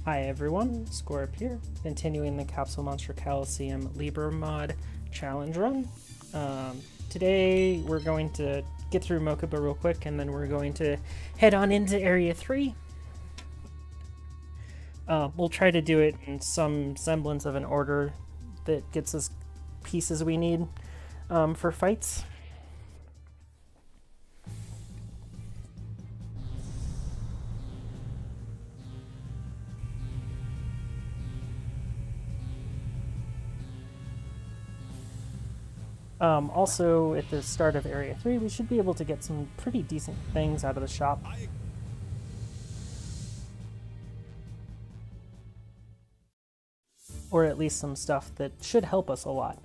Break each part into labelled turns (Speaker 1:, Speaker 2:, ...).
Speaker 1: Hi everyone, Scorp here, continuing the Capsule Monster Coliseum Libra mod challenge run. Today we're going to get through Mokuba real quick and then we're going to head on into Area 3. We'll try to do it in some semblance of an order that gets us pieces we need for fights. Also, at the start of Area 3, we should be able to get some pretty decent things out of the shop. Or at least some stuff that should help us a lot.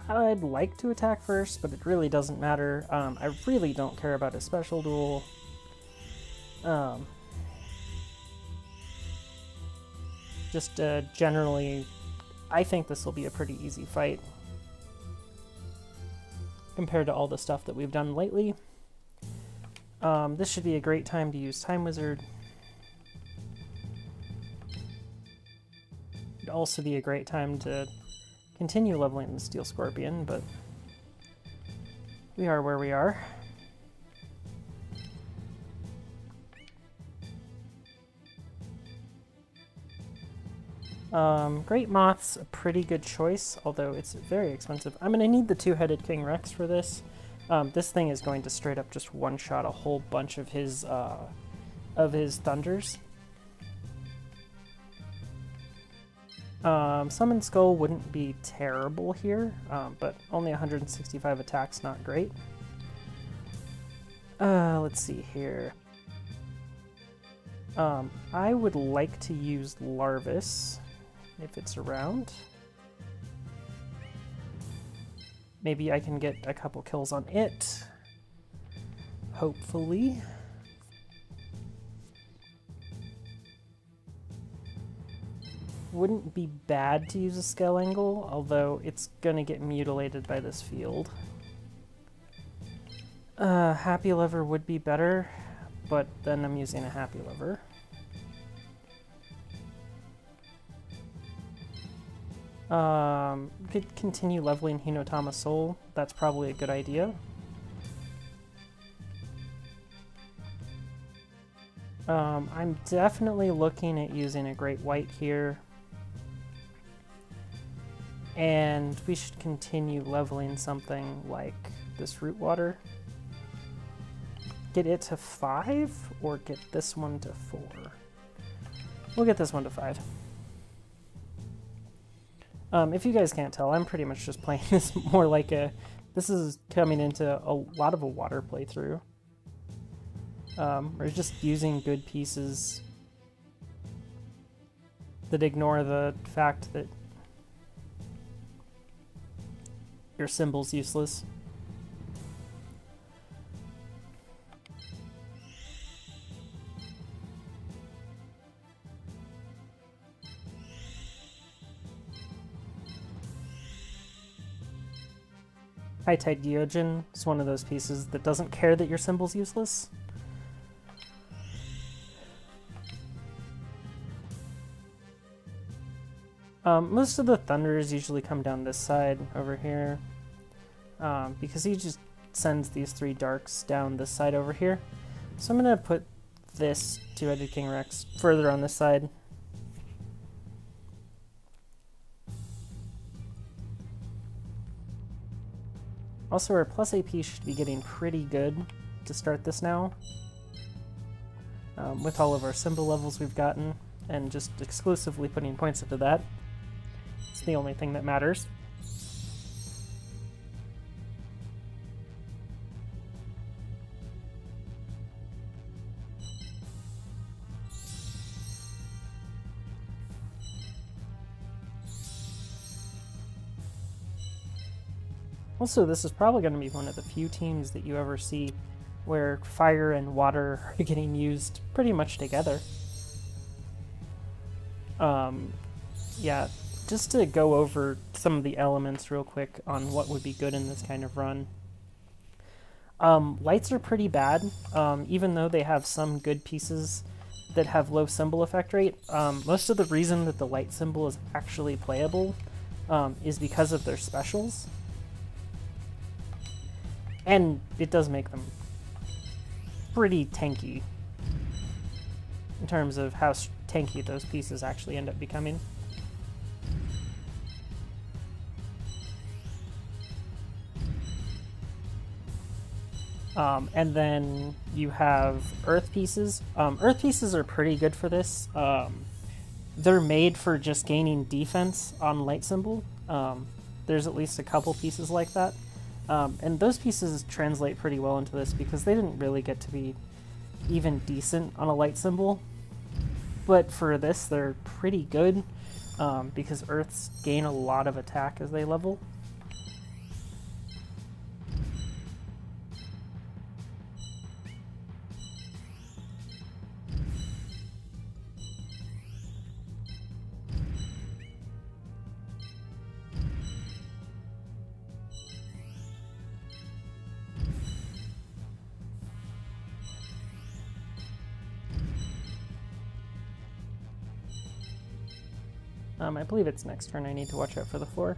Speaker 1: I'd like to attack first, but it really doesn't matter. I really don't care about a special duel. Just generally, I think this will be a pretty easy fight compared to all the stuff that we've done lately. This should be a great time to use Time Wizard. It'd also be a great time to continue leveling the Steel Scorpion, but we are where we are. Great Moth's a pretty good choice, although it's very expensive. I'm going to need the two-headed King Rex for this. This thing is going to straight up just one-shot a whole bunch of his thunders. Summon Skull wouldn't be terrible here, but only 165 attacks, not great. Let's see here. I would like to use Larvis if it's around. Maybe I can get a couple kills on it. Hopefully. Wouldn't be bad to use a Scale Angle, although it's gonna get mutilated by this field. Happy Lever would be better, but then I'm using a Happy Lever. Could continue leveling Hinotama Soul. That's probably a good idea. I'm definitely looking at using a Great White here. And we should continue leveling something like this Root Water. Get it to 5 or get this one to 4? We'll get this one to 5. If you guys can't tell, I'm pretty much just playing this more like a... This is coming into a lot of a water playthrough. We're just using good pieces that ignore the fact that your symbol's useless. High Tide Gyojin is one of those pieces that doesn't care that your symbol's useless. Most of the thunders usually come down this side over here, because he just sends these 3 darks down this side over here. So I'm going to put this two-headed King Rex further on this side. Also, our plus AP should be getting pretty good to start this now. With all of our symbol levels we've gotten, and just exclusively putting points into that. It's the only thing that matters. Also, this is probably going to be one of the few teams that you ever see where fire and water are getting used pretty much together. Yeah, just to go over some of the elements real quick on what would be good in this kind of run. Lights are pretty bad, even though they have some good pieces that have low symbol effect rate. Most of the reason that the light symbol is actually playable is because of their specials. And it does make them pretty tanky in terms of how tanky those pieces actually end up becoming. And then you have earth pieces. Earth pieces are pretty good for this. They're made for just gaining defense on light symbol. There's at least a couple pieces like that. And those pieces translate pretty well into this because they didn't really get to be even decent on a light symbol. But for this, they're pretty good because earths gain a lot of attack as they level. I believe it's next turn I need to watch out for the 4.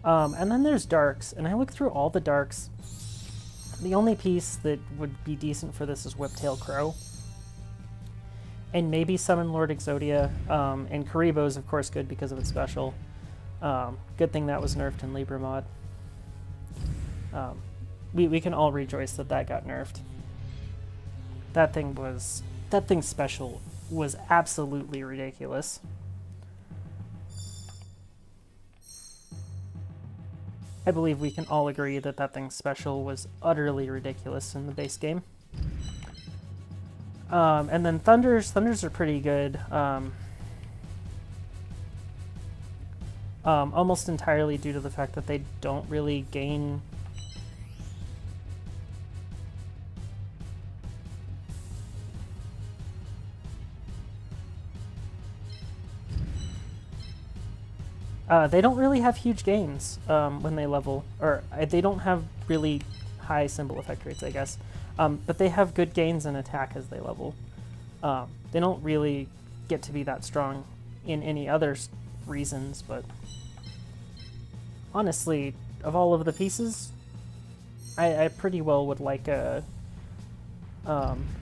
Speaker 1: And then there's darks, and I looked through all the darks. The only piece that would be decent for this is Whiptail Crow. And maybe Summon Lord Exodia, and Karibo is of course good because of its special. Good thing that was nerfed in Libra mod. We can all rejoice that that got nerfed. That thing's special was absolutely ridiculous. I believe we can all agree that that thing's special was utterly ridiculous in the base game. And then Thunders are pretty good. Almost entirely due to the fact that they don't really gain... they don't really have huge gains when they level, or they don't have really high symbol effect rates, I guess. But they have good gains in attack as they level. They don't really get to be that strong in any other reasons, but honestly, of all of the pieces, I pretty well would like a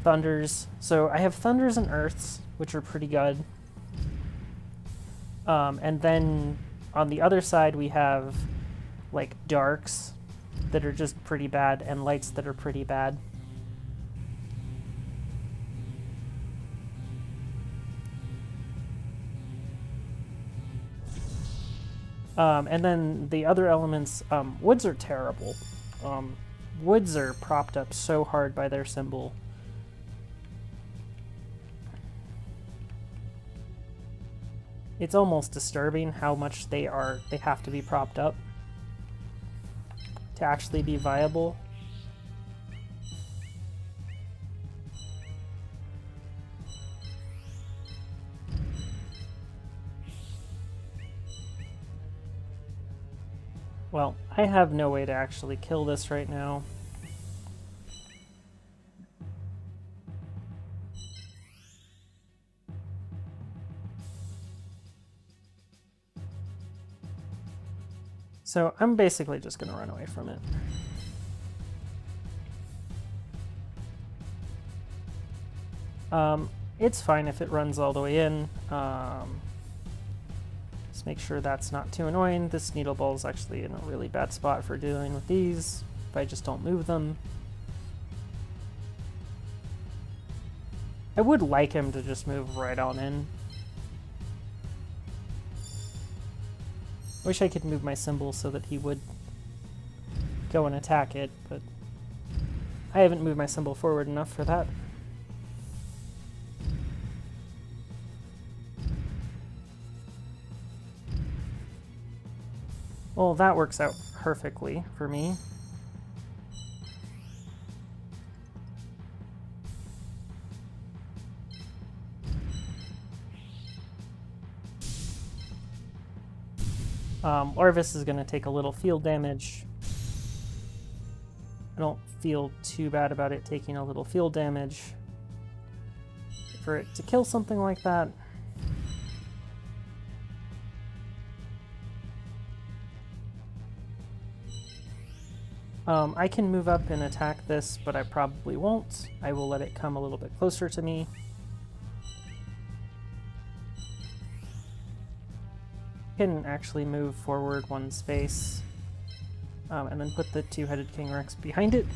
Speaker 1: Thunders. So I have Thunders and Earths, which are pretty good. And then on the other side, we have like Darks that are just pretty bad and Lights that are pretty bad. And then the other elements, Woods are terrible. Woods are propped up so hard by their symbol. It's almost disturbing how much they have to be propped up to actually be viable. Well, I have no way to actually kill this right now. So I'm basically just going to run away from it. It's fine if it runs all the way in. Just make sure that's not too annoying. This needle ball is actually in a really bad spot for dealing with these if I just don't move them. I would like him to just move right on in. Wish I could move my symbol so that he would go and attack it, but I haven't moved my symbol forward enough for that. Well, that works out perfectly for me. Orvis is going to take a little field damage. I don't feel too bad about it taking a little field damage. For it to kill something like that, I can move up and attack this, but I probably won't. I will let it come a little bit closer to me. Can actually move forward one space, and then put the two-headed King Rex behind it.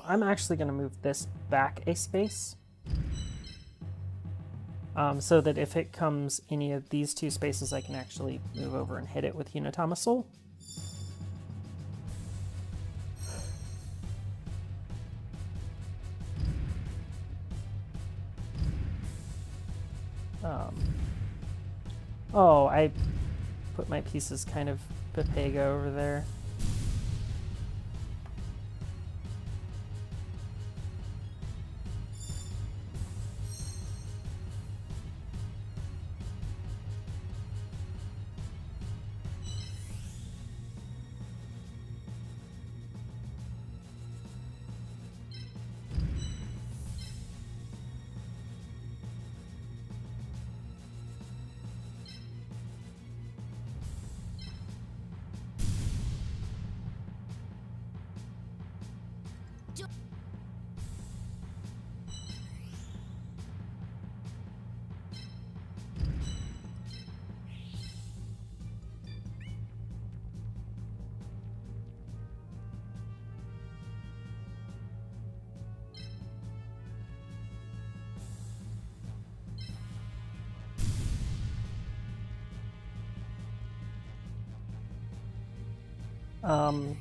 Speaker 1: I'm actually going to move this back a space, so that if it comes any of these two spaces, I can actually move over and hit it with Unitama Soul. Oh, I put my pieces kind of Pepega over there.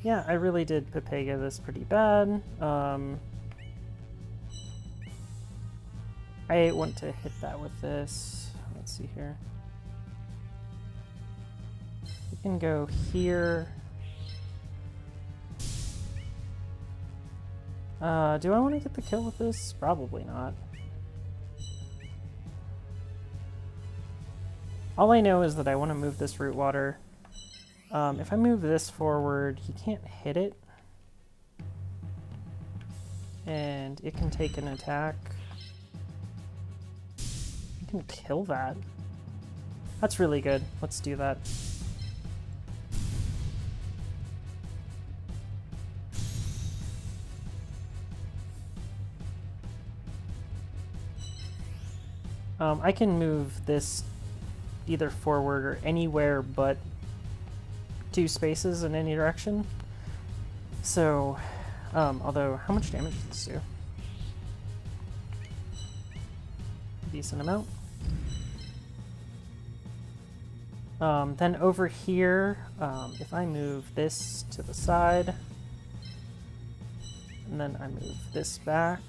Speaker 1: Yeah, I really did Pepega this pretty bad. I want to hit that with this. Let's see here. We can go here. Do I want to get the kill with this? Probably not. All I know is that I want to move this root water. If I move this forward, he can't hit it. And it can take an attack. You can kill that. That's really good. Let's do that. I can move this either forward or anywhere but 2 spaces in any direction. So, although, how much damage does this do? Decent amount. Then over here, if I move this to the side, and then I move this back,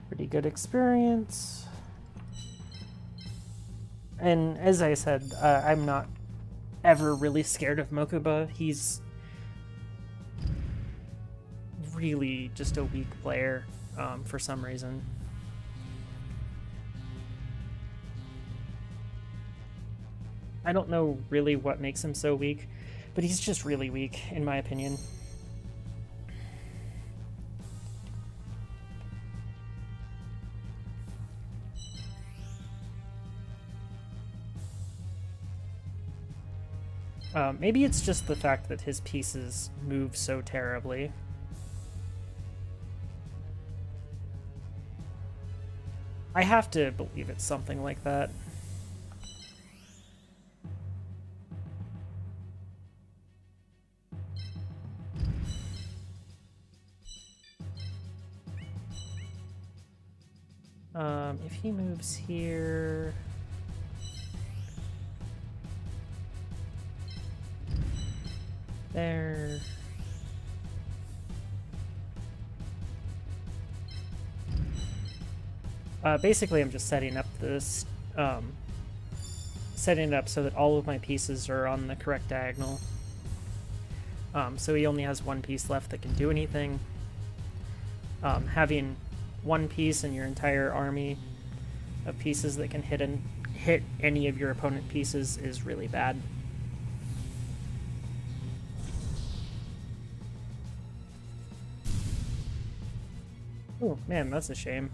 Speaker 1: pretty good experience. And as I said, I'm not ever really scared of Mokuba. He's really just a weak player for some reason. I don't know really what makes him so weak, but he's just really weak, in my opinion. Maybe it's just the fact that his pieces move so terribly. I have to believe it's something like that. If he moves here... There. Basically, I'm just setting up this setting it up so that all of my pieces are on the correct diagonal. So he only has one piece left that can do anything. Having one piece in your entire army of pieces that can hit any of your opponent pieces is really bad. Oh man, that's a shame.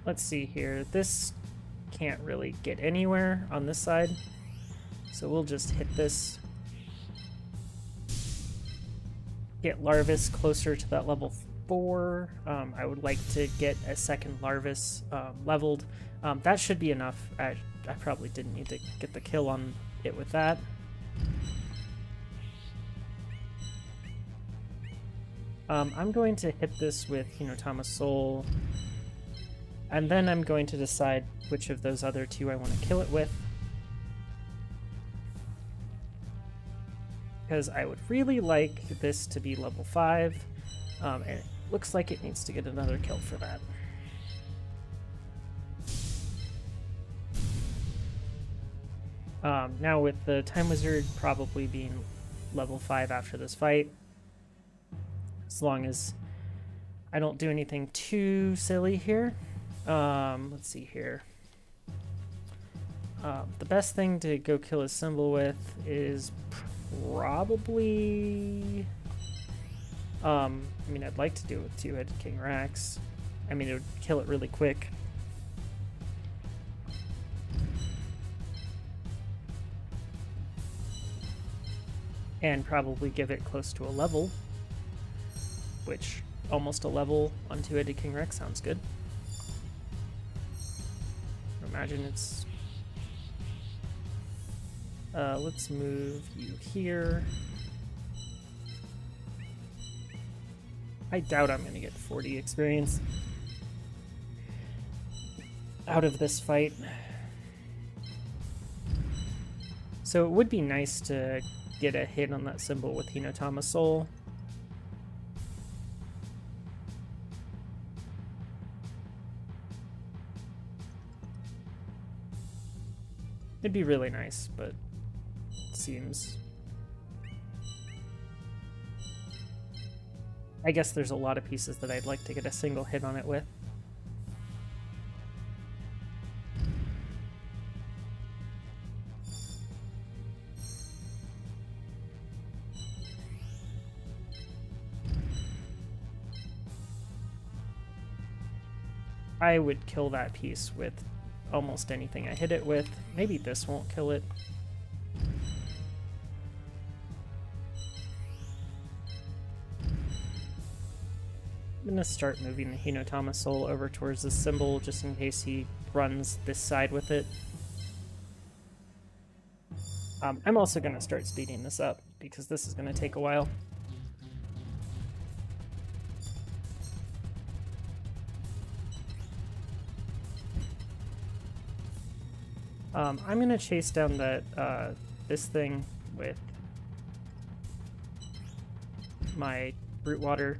Speaker 1: Let's see here. This can't really get anywhere on this side, so we'll just hit this. Get Larvis closer to that level 4. I would like to get a second Larvis leveled. That should be enough. I probably didn't need to get the kill on it with that. I'm going to hit this with Hinotama's Soul, and then I'm going to decide which of those other two I want to kill it with. Because I would really like this to be level 5, and it looks like it needs to get another kill for that. Now with the Time Wizard probably being level 5 after this fight, as long as I don't do anything too silly here. Let's see here. The best thing to go kill a symbol with is probably... I mean, I'd like to do it with two-headed King Rex. I mean, it would kill it really quick. And probably give it close to a level, which almost a level on two-headed King Rex sounds good. Imagine it's... let's move you here. I doubt I'm going to get 40 experience out of this fight. So it would be nice to get a hit on that symbol with Hinotama's Soul. It'd be really nice, but it seems... I guess there's a lot of pieces that I'd like to get a single hit on it with. I would kill that piece with almost anything I hit it with. Maybe this won't kill it. I'm gonna start moving the Hinotama Soul over towards this symbol just in case he runs this side with it. I'm also gonna start speeding this up because this is gonna take a while. I'm gonna chase down that this thing with my Root Water.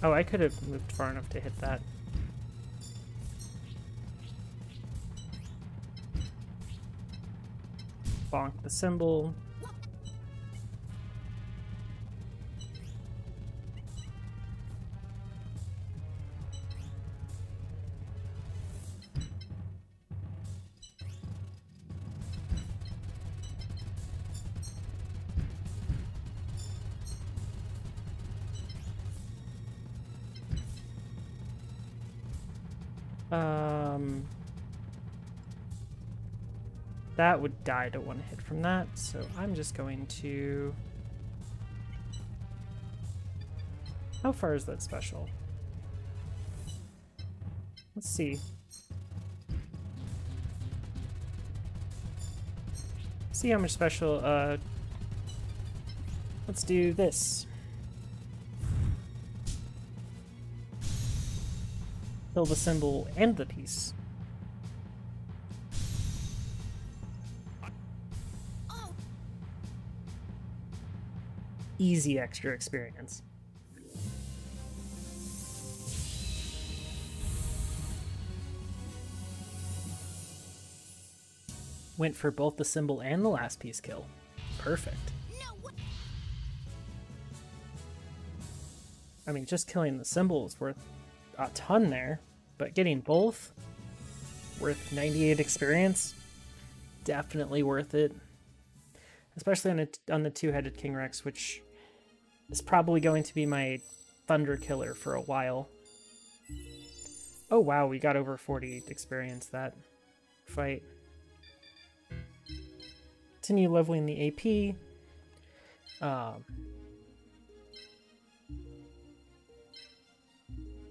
Speaker 1: Oh, I could have moved far enough to hit that. Bonk the symbol. That would die to one hit from that, so I'm just going to... How far is that special? Let's see. See how much special, let's do this. kill the symbol and the piece. Easy extra experience. Went for both the symbol and the last piece kill. Perfect. I mean, just killing the symbol is worth a ton there, but getting both, worth 98 experience, definitely worth it. Especially on the two-headed King Rex, which is probably going to be my thunder killer for a while. Oh wow, we got over 40 experience that fight. Continue leveling the AP.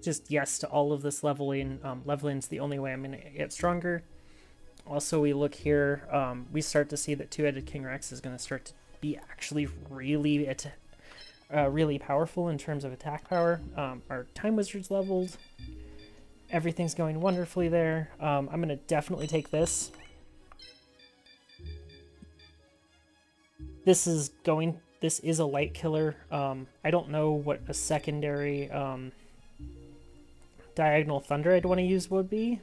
Speaker 1: Just yes to all of this leveling. Leveling's the only way I'm going to get stronger. Also, we look here, we start to see that two-headed King Rex is going to start to be actually really powerful in terms of attack power. Our Time Wizard's leveled. Everything's going wonderfully there. I'm going to definitely take this. This is a light killer. I don't know what a secondary Diagonal Thunder I'd want to use would be.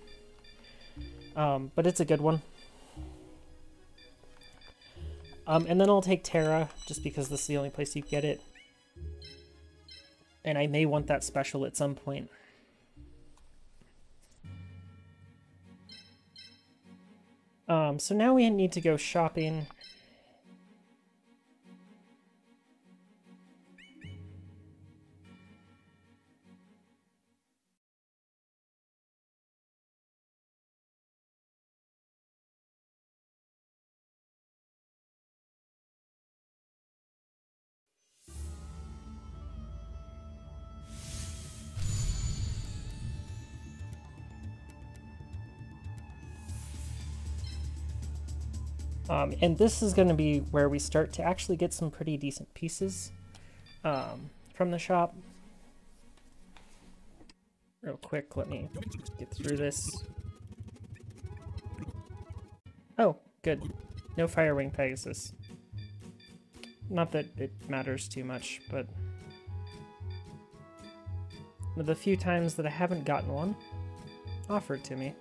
Speaker 1: But it's a good one. And then I'll take Terra, just because this is the only place you get it. And I may want that special at some point. So now we need to go shopping. And this is going to be where we start to actually get some pretty decent pieces from the shop. Real quick, let me get through this. Oh, good. No Firewing Pegasus. Not that it matters too much, but the few times that I haven't gotten one offered to me.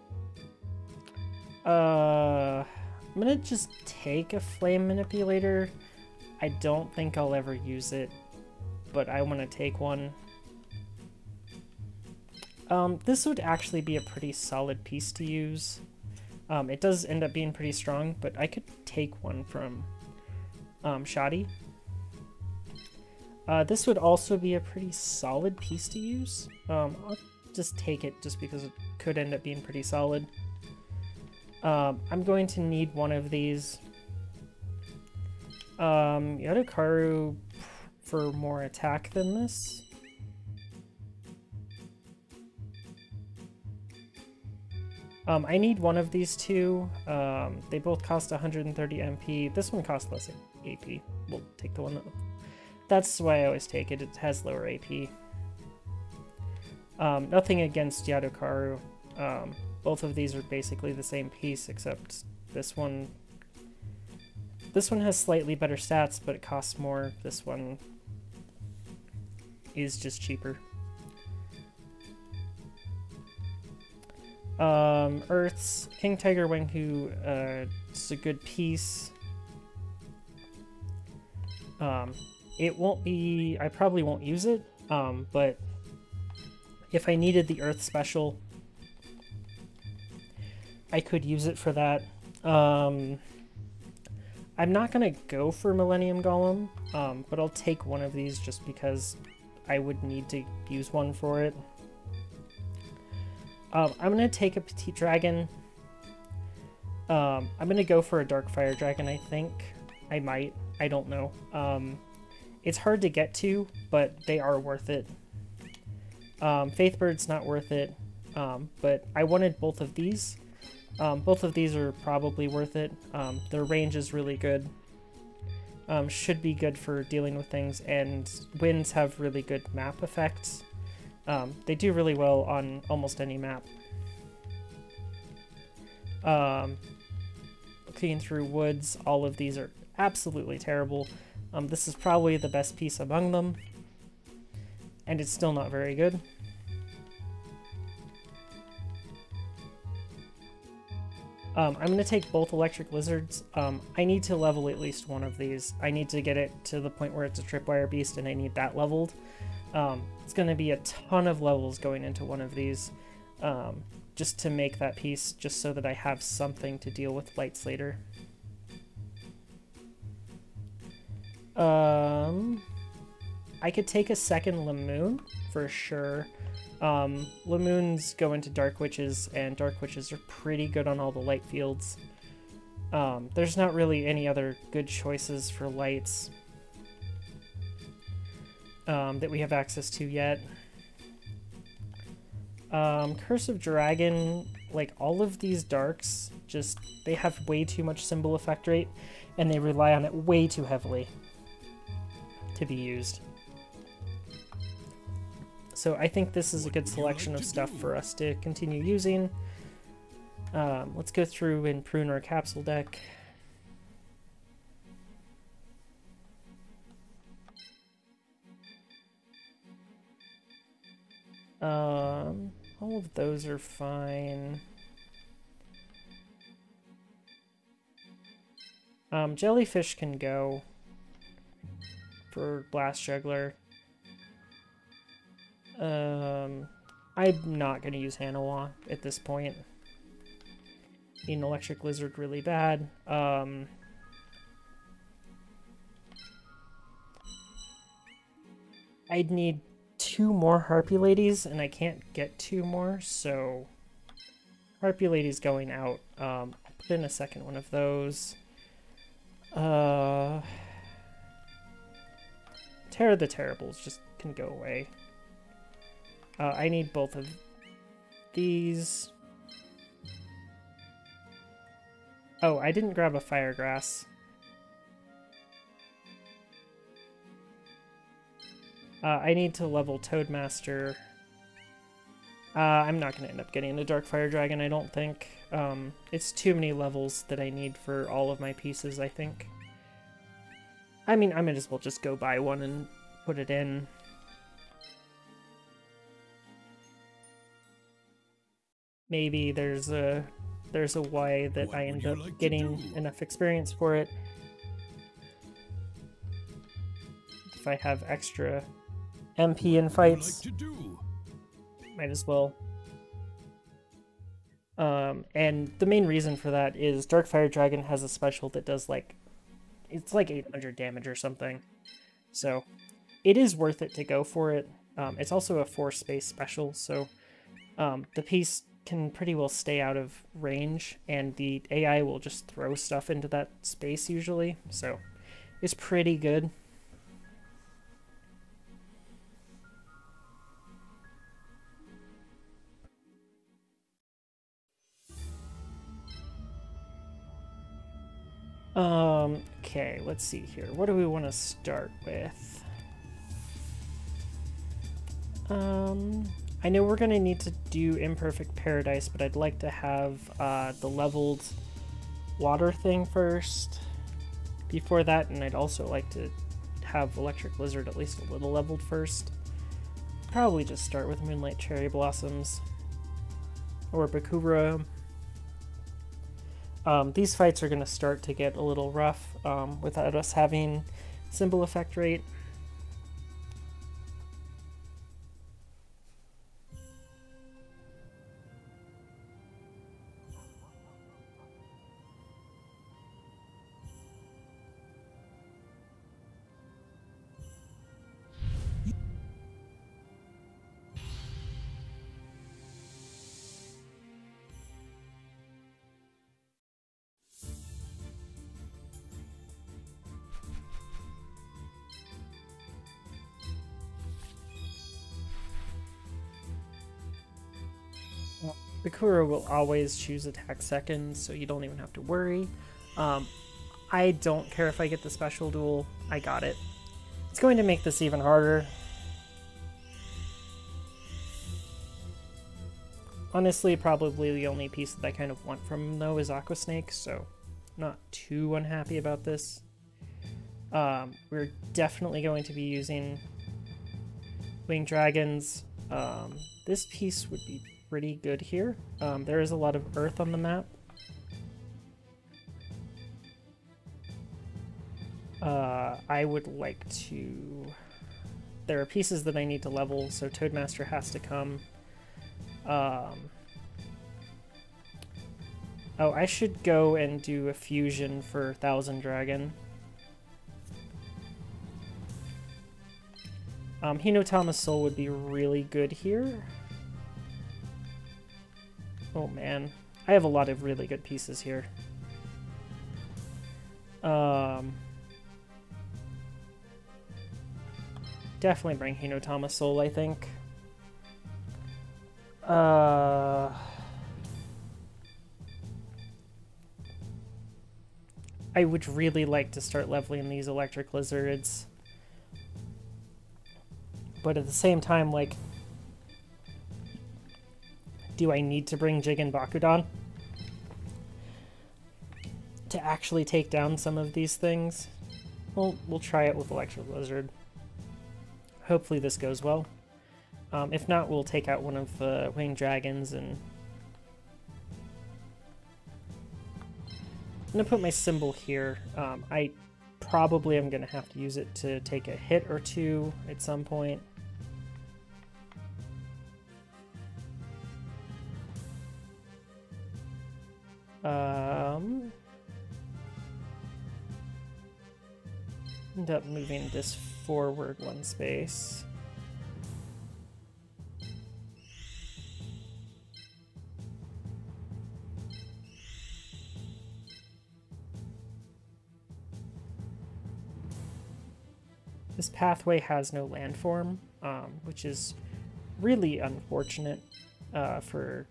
Speaker 1: I'm gonna just take a Flame Manipulator. I don't think I'll ever use it, but I want to take one. This would actually be a pretty solid piece to use. It does end up being pretty strong, but I could take one from Shoddy. This would also be a pretty solid piece to use. I'll just take it just because it could end up being pretty solid. I'm going to need one of these. Yadakaru for more attack than this. I need one of these two. They both cost 130 MP. This one costs less AP. We'll take the one that... That's why I always take it. It has lower AP. Nothing against Yadakaru. Both of these are basically the same piece, except this one has slightly better stats, but it costs more. This one is just cheaper. Earth's King Tiger Wenhu, it's a good piece. It won't be, I probably won't use it, but if I needed the Earth special, I could use it for that. I'm not gonna go for Millennium Golem, but I'll take one of these just because I would need to use one for it. I'm gonna take a Petite Dragon. I'm gonna go for a Dark Fire Dragon, I think. I might. I don't know. It's hard to get to, but they are worth it. Faithbird's not worth it, but I wanted both of these. Both of these are probably worth it. Their range is really good. Should be good for dealing with things, and winds have really good map effects. They do really well on almost any map. Looking through woods, all of these are absolutely terrible. This is probably the best piece among them, and it's still not very good. I'm going to take both electric lizards. I need to level at least one of these. I need to get it to the point where it's a tripwire beast, and I need that leveled. It's going to be a ton of levels going into one of these, just to make that piece, just so that I have something to deal with lights later. I could take a second Lamoon for sure. Lamoons go into Dark Witches, and Dark Witches are pretty good on all the light fields. There's not really any other good choices for lights that we have access to yet. Curse of Dragon, like all of these darks, just they have way too much symbol effect rate, and they rely on it way too heavily to be used. So I think this is a good selection of stuff for us to continue using. Let's go through and prune our capsule deck. All of those are fine. Jellyfish can go for Blast Juggler. I'm not going to use Hanawa at this point. Need an Electric Lizard really bad. I'd need 2 more Harpy Ladies, and I can't get 2 more, so Harpy Lady's going out. I'll put in a second one of those. Terror the Terribles just can go away. I need both of these. Oh, I didn't grab a Firegrass. I need to level Toadmaster. I'm not going to end up getting the Dark Fire Dragon, I don't think. It's too many levels that I need for all of my pieces, I think. I mean, I might as well just go buy one and put it in. Maybe there's a way that I end up getting enough experience for it. If I have extra MP in fights, might as well. And the main reason for that is Dark Fire Dragon has a special that does like, it's like 800 damage or something. So it is worth it to go for it. It's also a 4-space special, so the piece can pretty well stay out of range, and the AI will just throw stuff into that space usually, so it's pretty good. Okay, let's see here. What do we want to start with? I know we're going to need to do Imperfect Paradise, but I'd like to have the leveled water thing first before that, and I'd also like to have Electric Lizard at least a little leveled first. Probably just start with Moonlight Cherry Blossoms or Bakura. These fights are going to start to get a little rough without us having symbol effect rate. Bakura will always choose attack second, so you don't even have to worry. I don't care if I get the special duel. I got it. It's going to make this even harder. Honestly, probably the only piece that I kind of want from him, though, is Aqua Snake, so not too unhappy about this. We're definitely going to be using Winged Dragons. This piece would be pretty good here. There is a lot of earth on the map. I would like to... There are pieces that I need to level, so Toadmaster has to come. Oh, I should go and do a fusion for Thousand Dragon. Hinotama's Soul would be really good here. Oh man, I have a lot of really good pieces here. Definitely bring Hinotama's Soul, I think. I would really like to start leveling these electric lizards. But at the same time, like, do I need to bring Jig and Bakudan to actually take down some of these things? Well, we'll try it with Electric Lizard. Hopefully this goes well. If not, we'll take out one of the Winged Dragons and... I'm going to put my symbol here. I probably am going to have to use it to take a hit or two at some point. End up moving this forward one space. This pathway has no landform, which is really unfortunate for...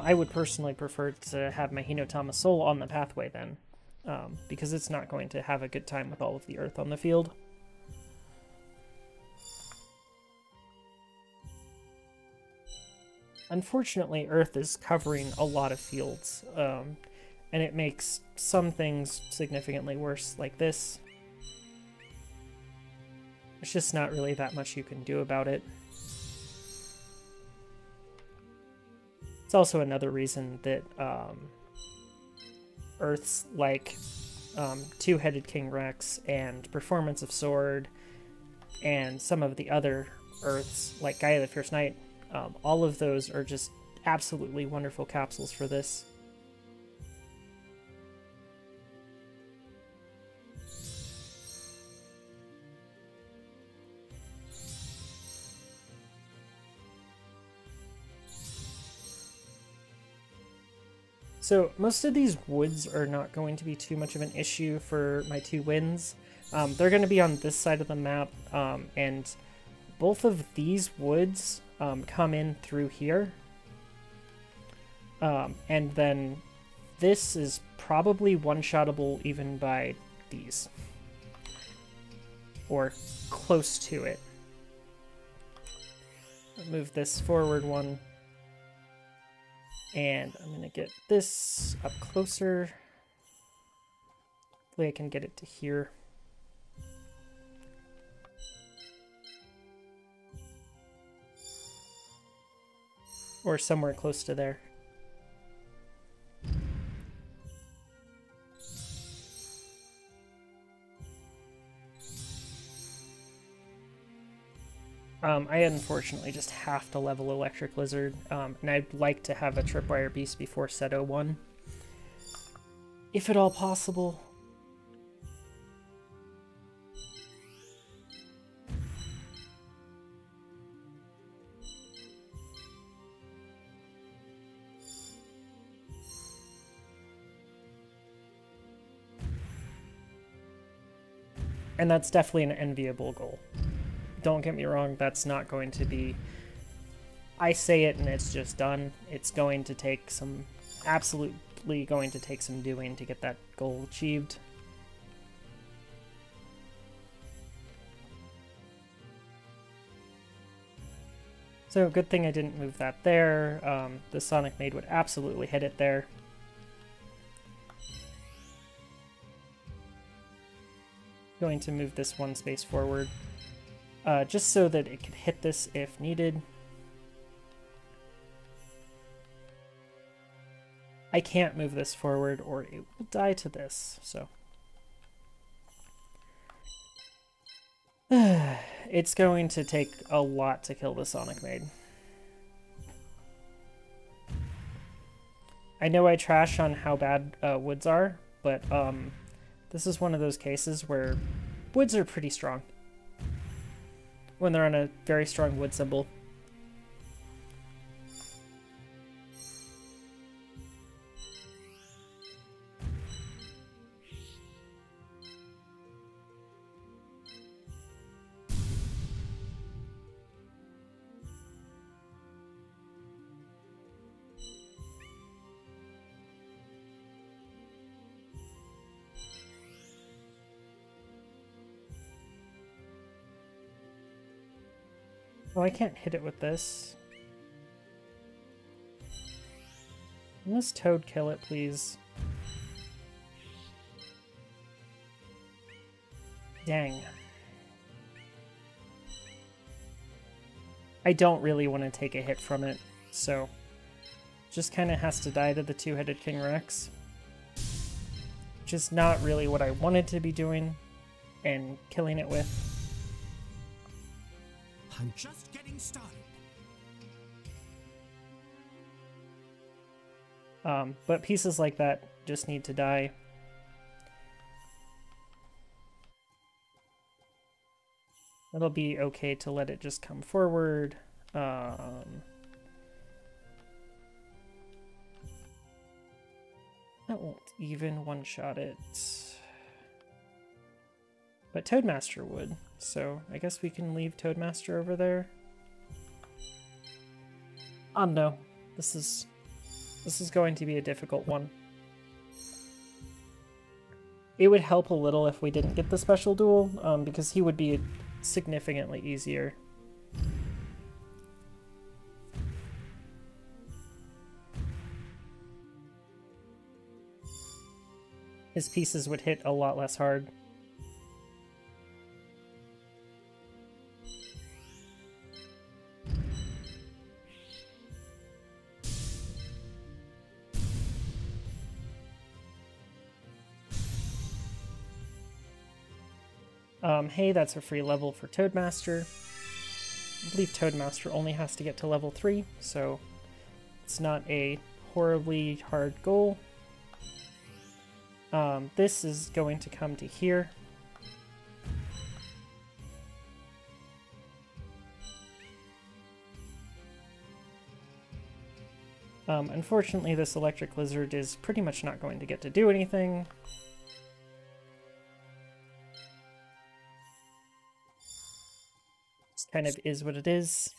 Speaker 1: I would personally prefer to have my Hinotama Soul on the pathway then, because it's not going to have a good time with all of the earth on the field. Unfortunately, earth is covering a lot of fields, and it makes some things significantly worse, like this. There's just not really that much you can do about it. It's also another reason that Earths like Two-Headed King Rex and Performance of Sword and some of the other Earths like Gaia the Fierce Knight, all of those are just absolutely wonderful capsules for this. So most of these woods are not going to be too much of an issue for my two wins. They're going to be on this side of the map, and both of these woods come in through here. And then this is probably one-shottable even by these. Or close to it. I'll move this forward one. And I'm going to get this up closer. Hopefully I can get it to here. Or somewhere close to there. I unfortunately just have to level Electric Lizard, and I'd like to have a Tripwire Beast before Seto 1. If at all possible. And that's definitely an enviable goal. Don't get me wrong, that's not going to be... I say it and it's just done. It's going to take some absolute definitely going to take some doing to get that goal achieved. So good thing I didn't move that there. The Sonic Maid would absolutely hit it there. Going to move this one space forward, just so that it could hit this if needed. I can't move this forward or it will die to this, so. It's going to take a lot to kill the Sonic Maid. I know I trash on how bad woods are, but this is one of those cases where woods are pretty strong when they're on a very strong wood symbol. Oh, I can't hit it with this. Can this toad kill it, please? Dang. I don't really want to take a hit from it, so just kind of has to die to the two-headed King Rex. Which is not really what I wanted to be doing and killing it with.
Speaker 2: I'm just getting started.
Speaker 1: But pieces like that just need to die. It'll be okay to let it just come forward. That won't even one-shot it. But Toadmaster would, so I guess we can leave Toadmaster over there. No, this is going to be a difficult one. It would help a little if we didn't get the special duel, because he would be significantly easier. His pieces would hit a lot less hard. Hey, that's a free level for Toadmaster. I believe Toadmaster only has to get to level 3, so it's not a horribly hard goal. This is going to come to here. Unfortunately, this electric lizard is pretty much not going to get to do anything. Just kind of is what it is.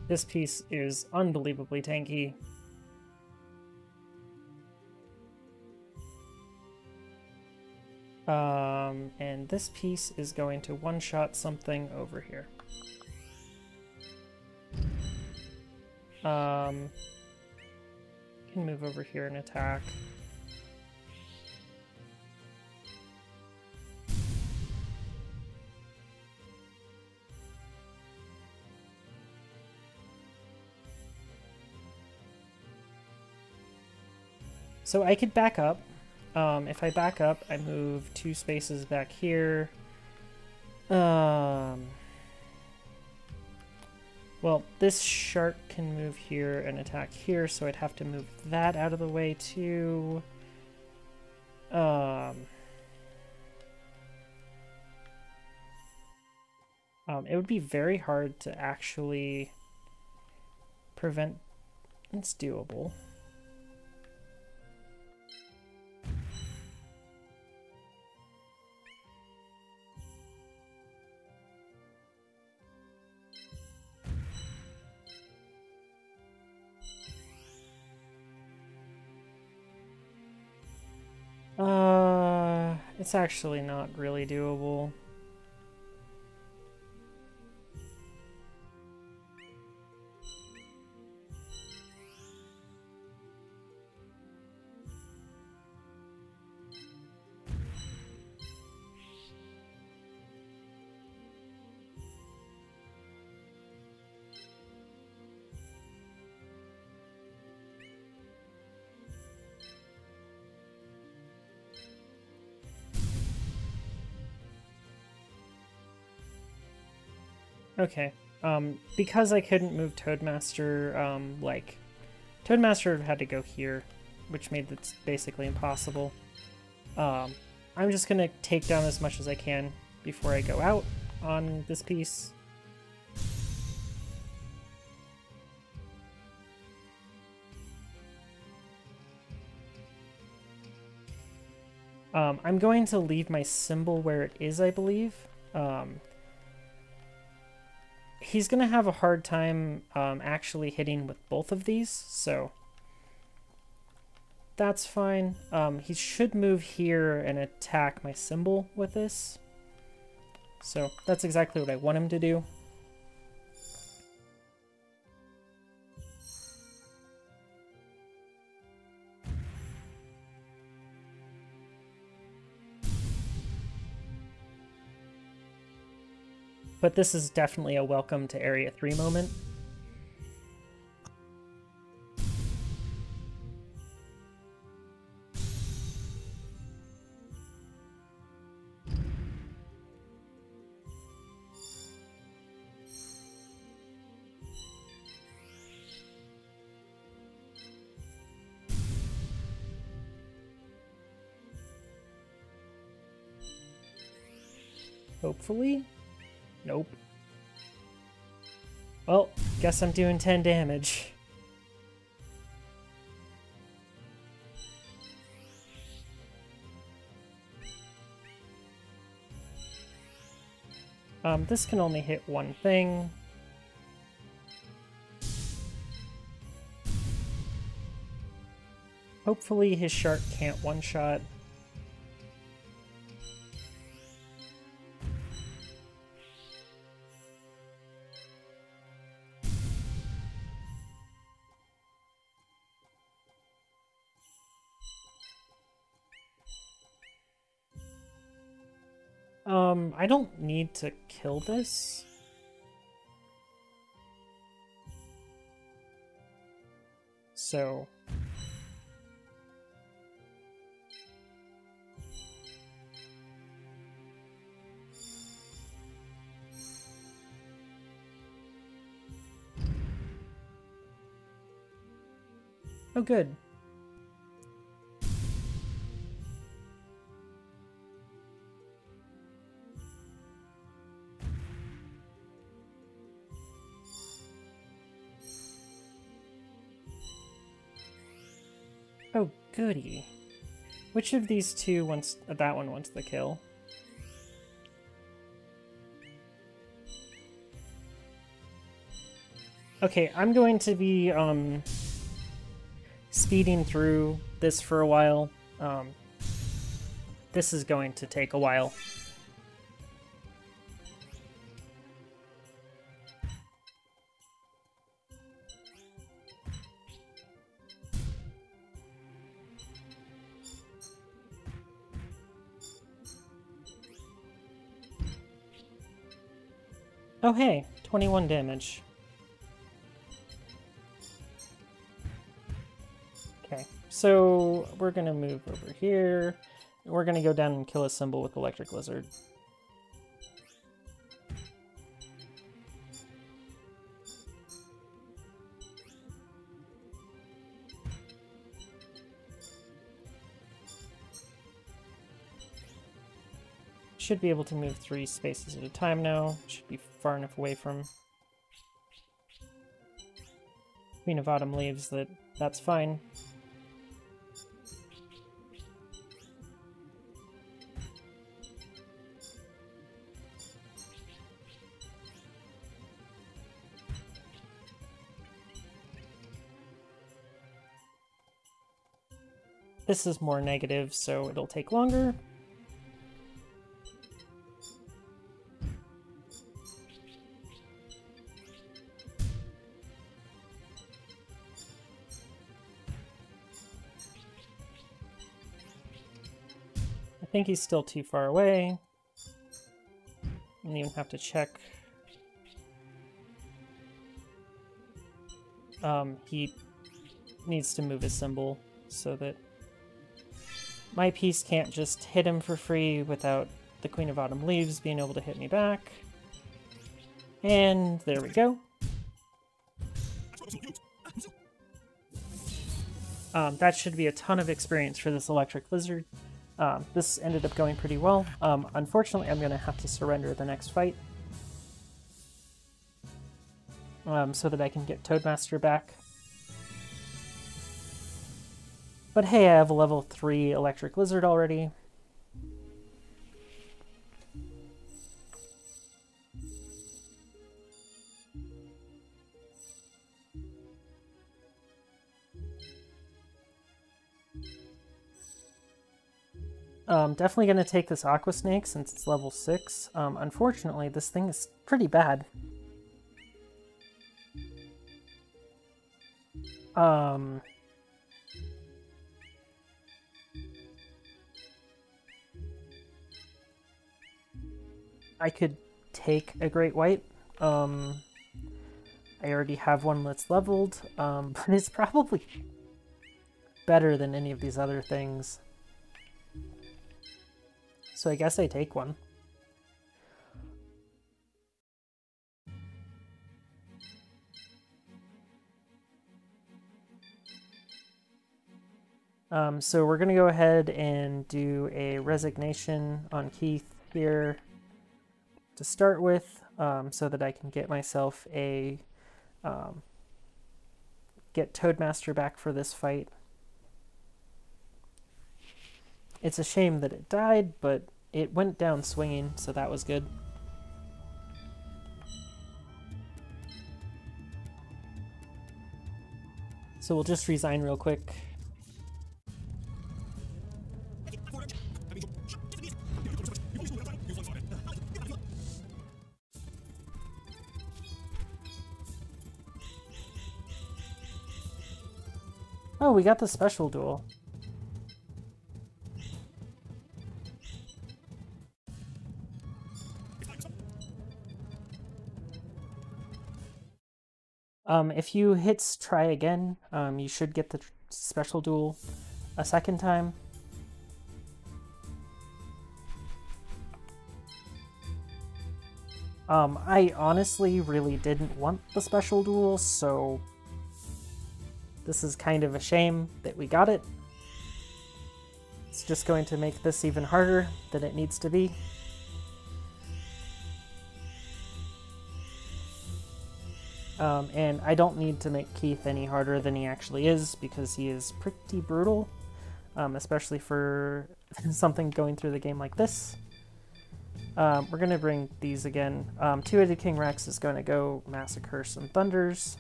Speaker 1: This piece is unbelievably tanky. And this piece is going to one-shot something over here. Can move over here and attack. So I could back up. If I back up, I move 2 spaces back here. Well, this shark can move here and attack here, so I'd have to move that out of the way too. It would be very hard to actually prevent. It's doable. It's actually not really doable. Okay, because I couldn't move Toadmaster, Toadmaster had to go here, which made it basically impossible. I'm just gonna take down as much as I can before I go out on this piece. I'm going to leave my symbol where it is, I believe. He's going to have a hard time actually hitting with both of these, so that's fine. He should move here and attack my symbol with this. So that's exactly what I want him to do. But this is definitely a welcome to Area 3 moment. Hopefully? Nope. Well, guess I'm doing 10 damage. This can only hit one thing. Hopefully his shark can't one-shot. I don't need to kill this. So... Oh, good. Oh, goody. Which of these two wants... that one wants the kill. Okay, I'm going to be, speeding through this for a while. This is going to take a while. Oh hey, 21 damage. Okay, so we're gonna move over here. We're gonna go down and kill a symbol with Electric Lizard. Should be able to move 3 spaces at a time now. Should be far enough away from Queen of Autumn Leaves that that's fine. This is more negative, so it'll take longer. I think he's still too far away. I don't even have to check. He needs to move his symbol so that my piece can't just hit him for free without the Queen of Autumn Leaves being able to hit me back. And there we go. That should be a ton of experience for this electric lizard. This ended up going pretty well. Unfortunately, I'm going to have to surrender the next fight so that I can get Toadmaster back. But hey, I have a level 3 electric lizard already. Definitely going to take this Aqua Snake since it's level 6. Unfortunately, this thing is pretty bad. I could take a Great White. I already have one that's leveled, but it's probably better than any of these other things. So I guess I take one. So we're going to go ahead and do a resignation on Keith here to start with, so that I can get myself a get Toadmaster back for this fight. It's a shame that it died, but it went down swinging, so that was good. So we'll just resign real quick. Oh, we got the special duel. If you hit try again, you should get the special duel a second time. I honestly really didn't want the special duel, so this is kind of a shame that we got it. It's just going to make this even harder than it needs to be. And I don't need to make Keith any harder than he actually is, because he is pretty brutal, especially for something going through the game like this. We're going to bring these again. Two-Headed King Rex is going to go massacre some Thunders.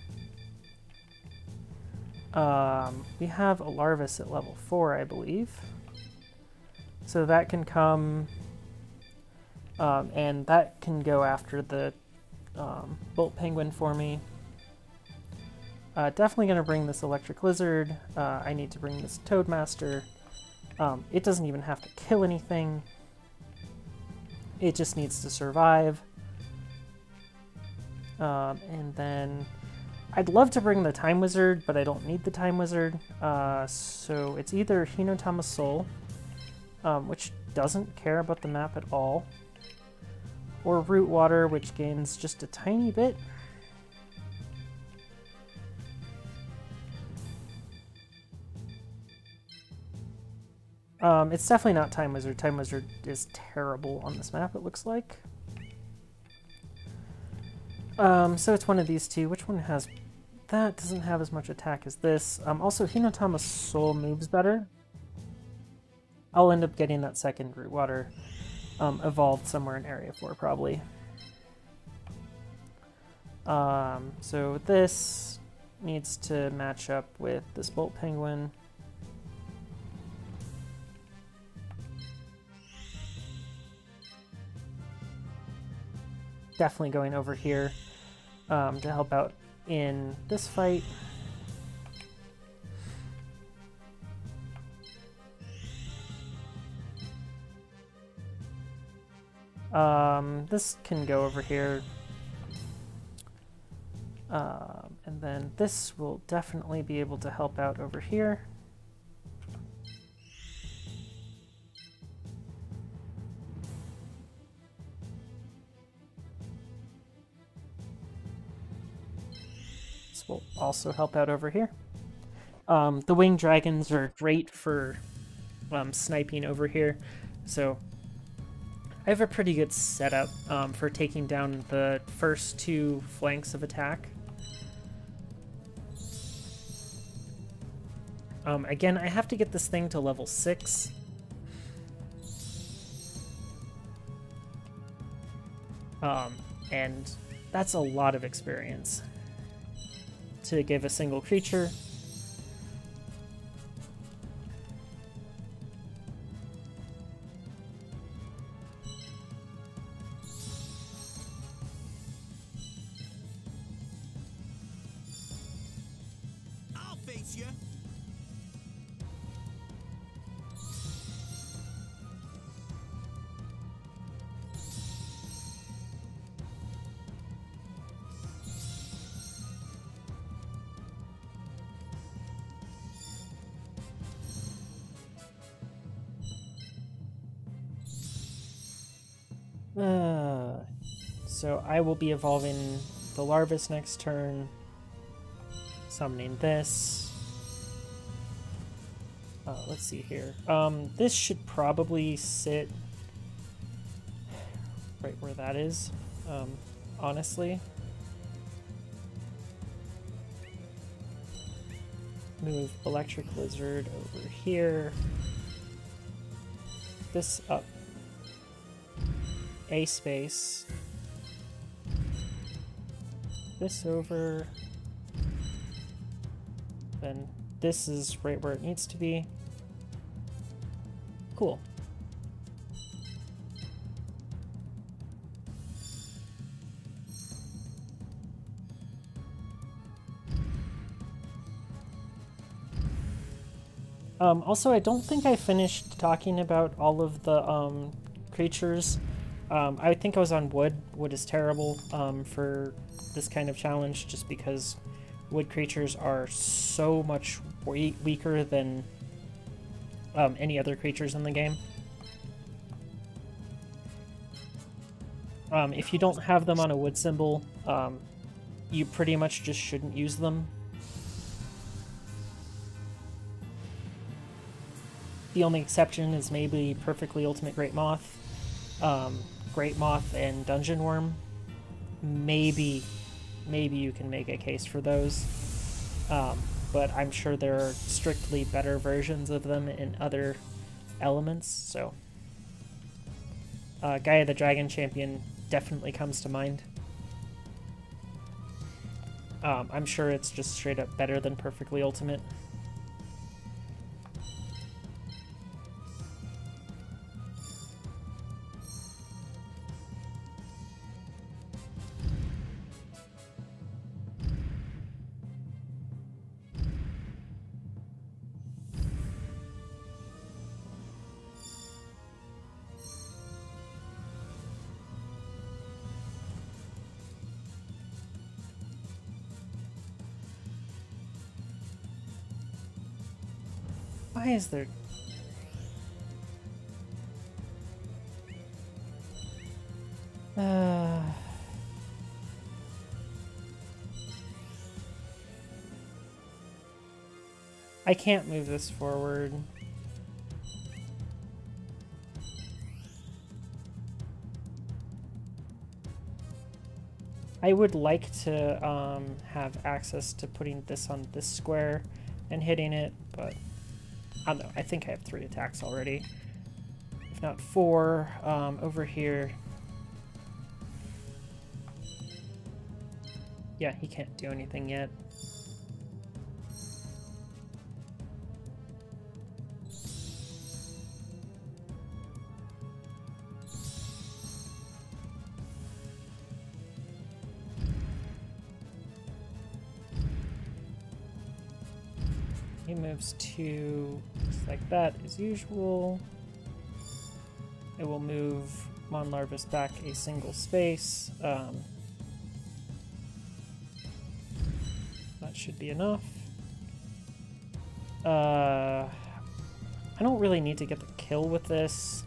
Speaker 1: We have a Larvis at level 4, I believe. So that can come, and that can go after the Bolt Penguin for me. Definitely going to bring this Electric Lizard. I need to bring this Toadmaster. It doesn't even have to kill anything. It just needs to survive. And then I'd love to bring the Time Wizard, but I don't need the Time Wizard. So it's either Hinotama's Soul, which doesn't care about the map at all, or Root Water, which gains just a tiny bit. It's definitely not Time Wizard. Time Wizard is terrible on this map, it looks like. So it's one of these two. Which one has... That doesn't have as much attack as this. Also, Hinotama's Soul moves better. I'll end up getting that second Root Water evolved somewhere in Area 4, probably. So this needs to match up with this Bolt Penguin. Definitely going over here to help out in this fight. This can go over here. And then this will definitely be able to help out over here. This will also help out over here. The winged dragons are great for sniping over here, so I have a pretty good setup for taking down the first two flanks of attack. Again, I have to get this thing to level 6. And that's a lot of experience to give a single creature.
Speaker 2: I'll face you.
Speaker 1: So I will be evolving the Larvus next turn, summoning this. Let's see here. This should probably sit right where that is, honestly. Move Electric Lizard over here. This up a space. This over. Then this is right where it needs to be. Cool. Also, I don't think I finished talking about all of the creatures. I think I was on wood. Wood is terrible for this kind of challenge, just because wood creatures are so much weaker than any other creatures in the game. If you don't have them on a wood symbol, you pretty much just shouldn't use them. The only exception is maybe Perfectly Ultimate Great Moth. Great Moth and Dungeon Worm. Maybe you can make a case for those. But I'm sure there are strictly better versions of them in other elements, so... Gaia the Dragon Champion definitely comes to mind. I'm sure it's just straight up better than Perfectly Ultimate. Why is there... I can't move this forward. I would like to have access to putting this on this square and hitting it, but I don't know. I think I have 3 attacks already. If not 4, over here. Yeah, he can't do anything yet. He moves 2 just like that as usual. It will move Mon Larvis back a single space. That should be enough. I don't really need to get the kill with this.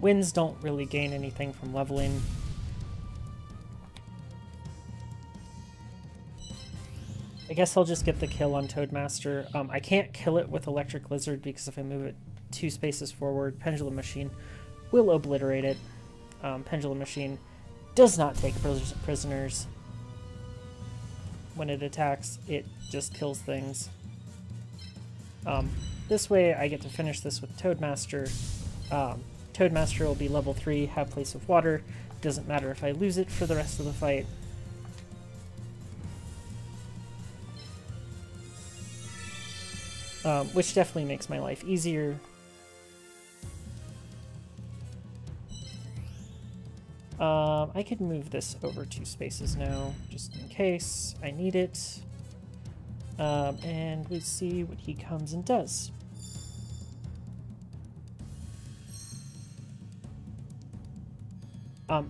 Speaker 1: Winds don't really gain anything from leveling. I guess I'll just get the kill on Toadmaster. I can't kill it with Electric Lizard because if I move it 2 spaces forward, Pendulum Machine will obliterate it. Pendulum Machine does not take prisoners. When it attacks, it just kills things. This way I get to finish this with Toadmaster. Toadmaster will be level 3, have Place of Water. Doesn't matter if I lose it for the rest of the fight. Which definitely makes my life easier. I could move this over 2 spaces now, just in case I need it. And we see what he comes and does.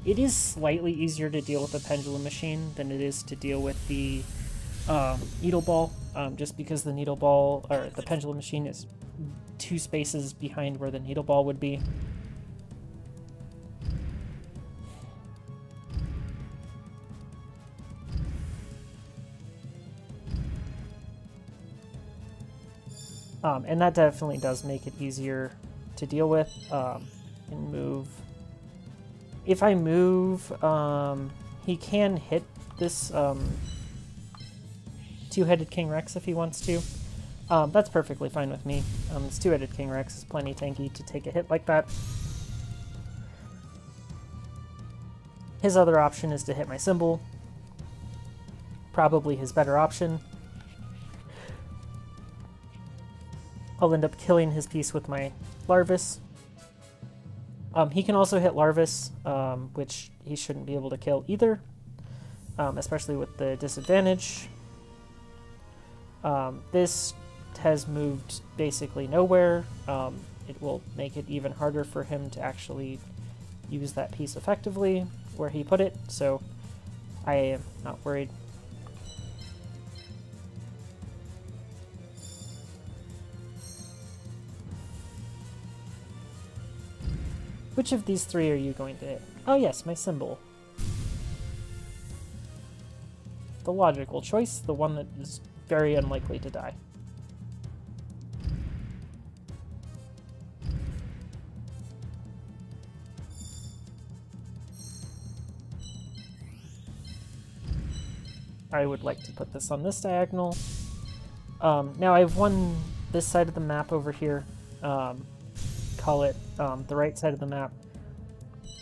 Speaker 1: It is slightly easier to deal with the Pendulum Machine than it is to deal with the Needle Ball, just because the Needle Ball, or the Pendulum Machine, is 2 spaces behind where the Needle Ball would be. And that definitely does make it easier to deal with. And move. If I move, he can hit this two-headed King Rex if he wants to. That's perfectly fine with me. This two-headed King Rex is plenty tanky to take a hit like that. His other option is to hit my symbol. Probably his better option. I'll end up killing his piece with my Larvis. He can also hit Larvis, which he shouldn't be able to kill either, especially with the disadvantage. This has moved basically nowhere. It will make it even harder for him to actually use that piece effectively where he put it, so I am not worried. Which of these 3 are you going to hit? Oh yes, my symbol. The logical choice, the one that is very unlikely to die. I would like to put this on this diagonal. Now I've won this side of the map over here. Call it the right side of the map.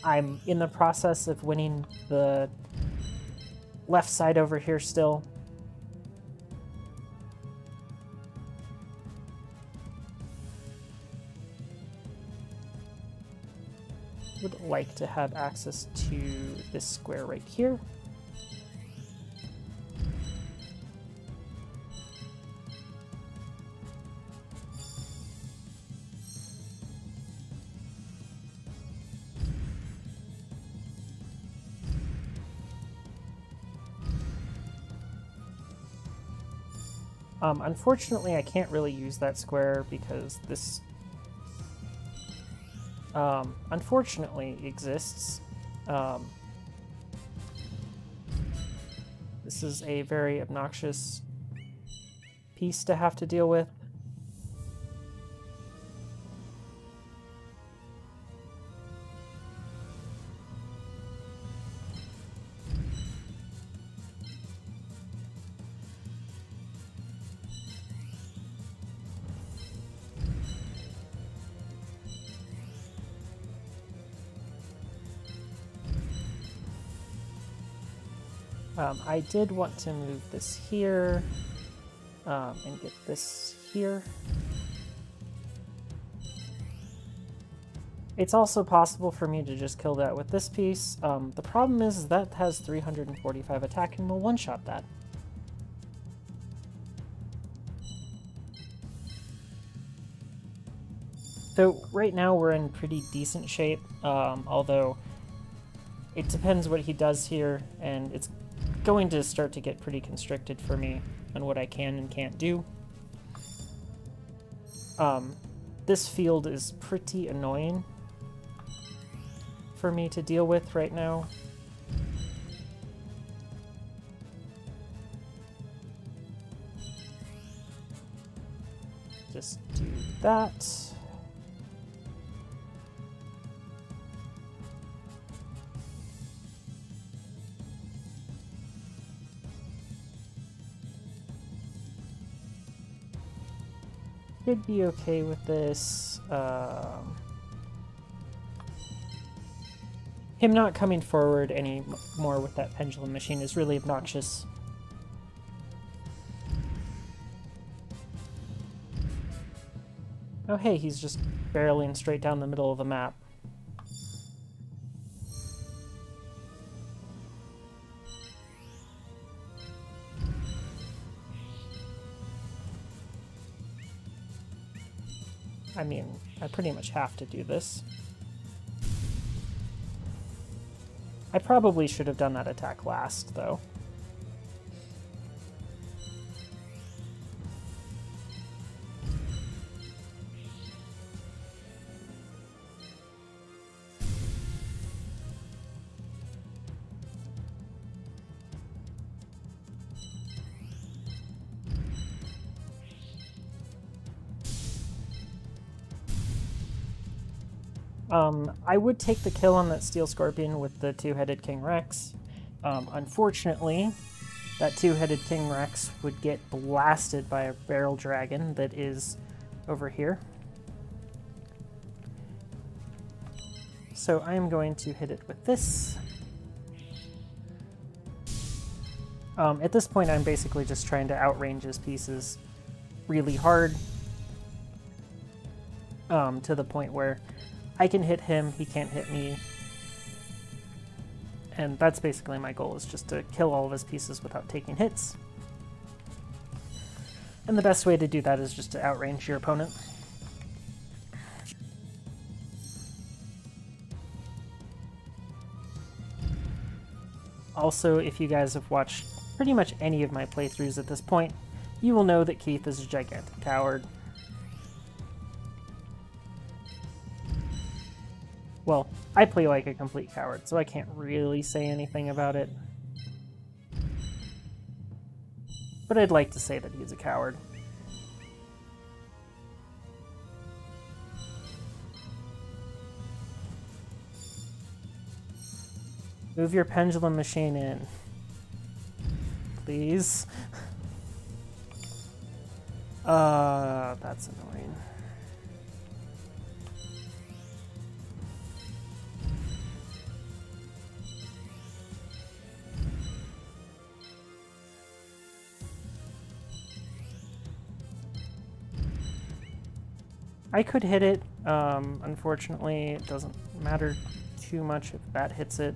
Speaker 1: I'm in the process of winning the left side over here still. Would like to have access to this square right here. Unfortunately, I can't really use that square because this unfortunately exists. This is a very obnoxious piece to have to deal with. I did want to move this here and get this here. It's also possible for me to just kill that with this piece. The problem is that has 345 attack and will one-shot that. So right now we're in pretty decent shape, although it depends what he does here, and it's going to start to get pretty constricted for me on what I can and can't do. This field is pretty annoying for me to deal with right now. Just do that. Should be okay with this. Him not coming forward any more with that pendulum machine is really obnoxious. Oh hey, he's just barreling straight down the middle of the map. I mean, I pretty much have to do this. I probably should have done that attack last, though. I would take the kill on that Steel Scorpion with the two-headed King Rex. Unfortunately, that two-headed King Rex would get blasted by a barrel dragon that is over here. So I am going to hit it with this. At this point, I'm basically just trying to outrange his pieces really hard, to the point where I can hit him, he can't hit me. And that's basically my goal, is just to kill all of his pieces without taking hits. And the best way to do that is just to outrange your opponent. Also, if you guys have watched pretty much any of my playthroughs at this point, you will know that Keith is a gigantic coward. Well, I play like a complete coward, so I can't really say anything about it. But I'd like to say that he's a coward. Move your pendulum machine in. Please. That's annoying. I could hit it. Unfortunately, it doesn't matter too much if that hits it.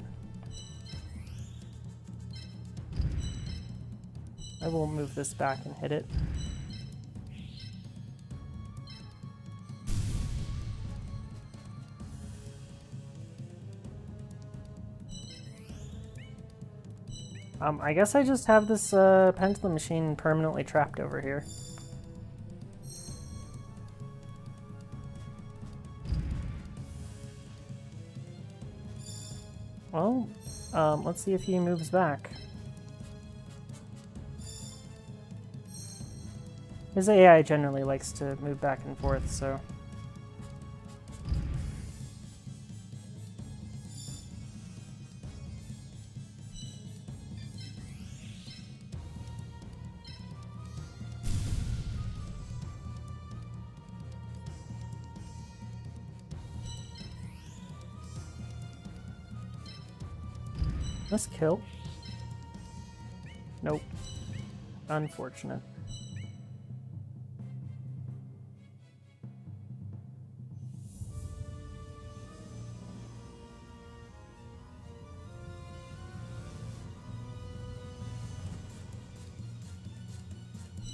Speaker 1: I will move this back and hit it. I guess I just have this pendulum machine permanently trapped over here. Well, let's see if he moves back. His AI generally likes to move back and forth, so... Let's kill. Nope. Unfortunate.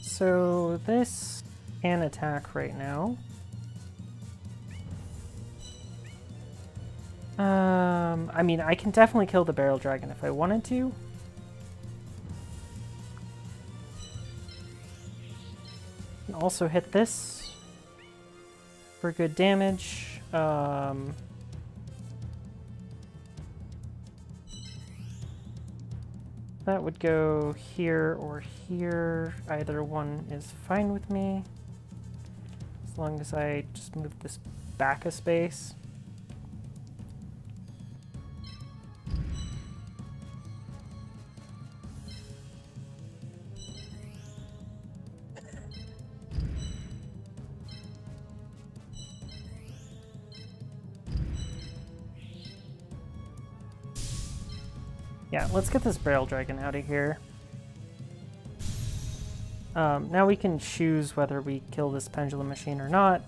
Speaker 1: So this can attack right now. I mean, I can definitely kill the barrel dragon if I wanted to. Can also hit this for good damage. That would go here or here. Either one is fine with me. As long as I just move this back a space. Yeah, let's get this barrel dragon out of here. Now we can choose whether we kill this pendulum machine or not.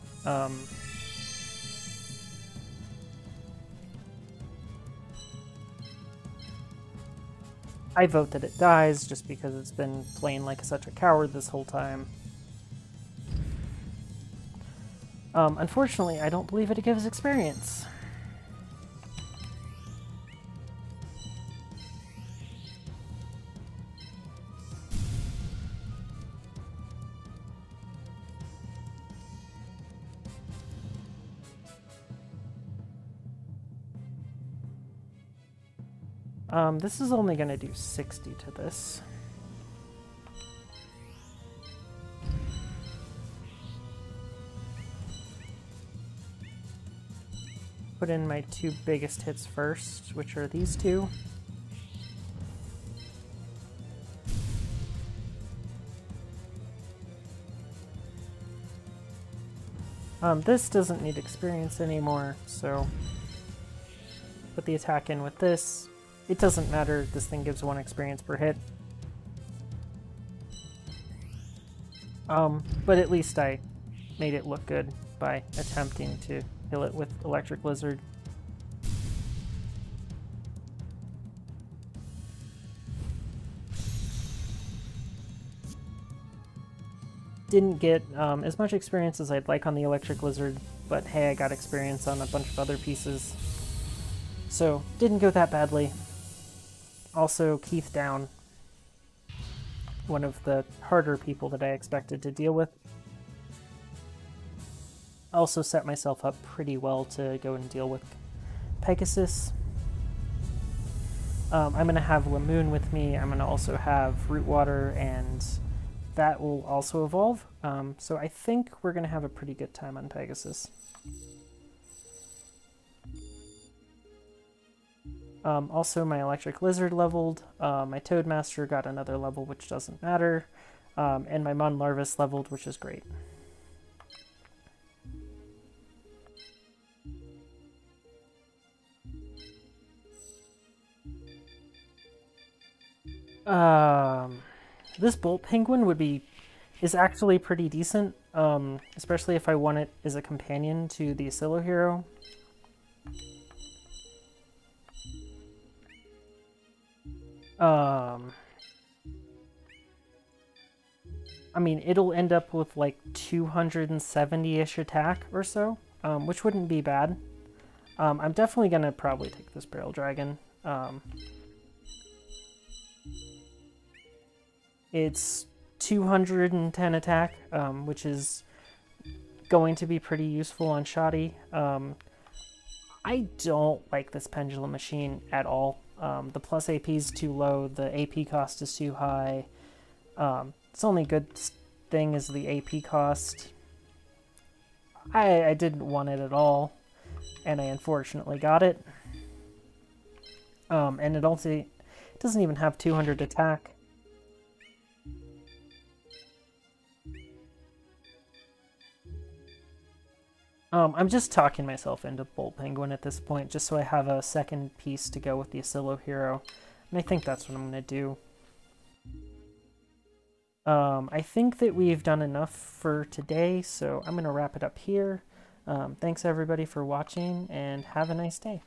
Speaker 1: I vote that it dies just because it's been playing like such a coward this whole time. Unfortunately, I don't believe it gives experience. This is only going to do 60 to this. Put in my two biggest hits first, which are these two. This doesn't need experience anymore, so put the attack in with this. It doesn't matter, this thing gives 1 experience per hit. But at least I made it look good by attempting to kill it with Electric Lizard. Didn't get as much experience as I'd like on the Electric Lizard, but hey, I got experience on a bunch of other pieces. So, didn't go that badly. Also, Keith down. One of the harder people that I expected to deal with. Also set myself up pretty well to go and deal with Pegasus. I'm going to have Lamoon with me. I'm going to also have Root Water, and that will also evolve. So I think we're going to have a pretty good time on Pegasus. Also, my Electric Lizard leveled, my Toadmaster got another level, which doesn't matter, and my Mon Larvis leveled, which is great. This Bolt Penguin is actually pretty decent, especially if I want it as a companion to the Asilo Hero. I mean, it'll end up with like 270-ish attack or so, which wouldn't be bad. I'm definitely gonna probably take this Barrel Dragon. It's 210 attack, which is going to be pretty useful on Shoddy. I don't like this Pendulum Machine at all. The plus AP is too low, the AP cost is too high. Its only good thing is the AP cost. I didn't want it at all, and I unfortunately got it. And it also doesn't even have 200 attack. I'm just talking myself into Bolt Penguin at this point, just so I have a second piece to go with the Asilo Hero, and I think that's what I'm going to do. I think that we've done enough for today, so I'm going to wrap it up here. Thanks everybody for watching, and have a nice day.